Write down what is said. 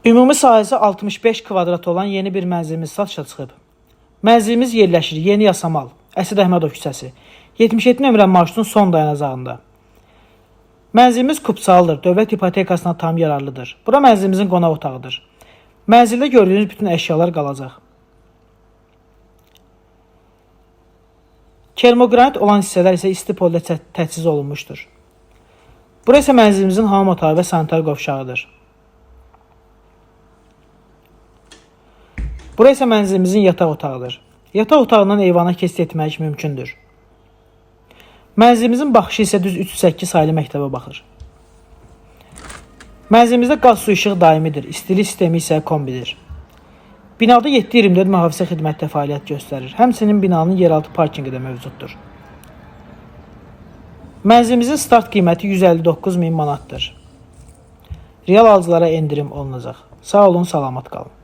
Ümumi sahəsi 65 kvadrat olan yeni bir mənzilimiz satışa çıxıb. Mənzilimiz yerləşir Yeni Yasamal, Əsəd Əhmədov küçəsi, 77 nömrə marşrutun son dayanacağında. Mənzilimiz kupçalıdır, dövlət hipotekasına tam yararlıdır. Bura mənzilimizin qonaq otağıdır. Mənzildə gördüyünüz bütün əşyalar qalacaq. Kermogranit olan hissələr isə isti pollə təchiz olunmuşdur. Bura isə mənzilimizin hamam otağı və sanitar qovşağıdır. Bura isə mənzilimizin yataq otağıdır. Yataq otağından eyvana keçid etmək mümkündür. Mənzilimizin baxışı isə düz 308 saylı məktəbə baxır. Mənzilimizdə qaz su işıq daimidir, istilik sistemi isə kombidir. Binada 7/24 mühafizə xidmətdə fəaliyyət göstərir. Həmçinin binanın yeraltı parkinqi də mövcuddur. Mənzilimizin start qiyməti 159.000 manatdır. Real alıcılara endirim olunacaq. Sağ olun, salamat qalın.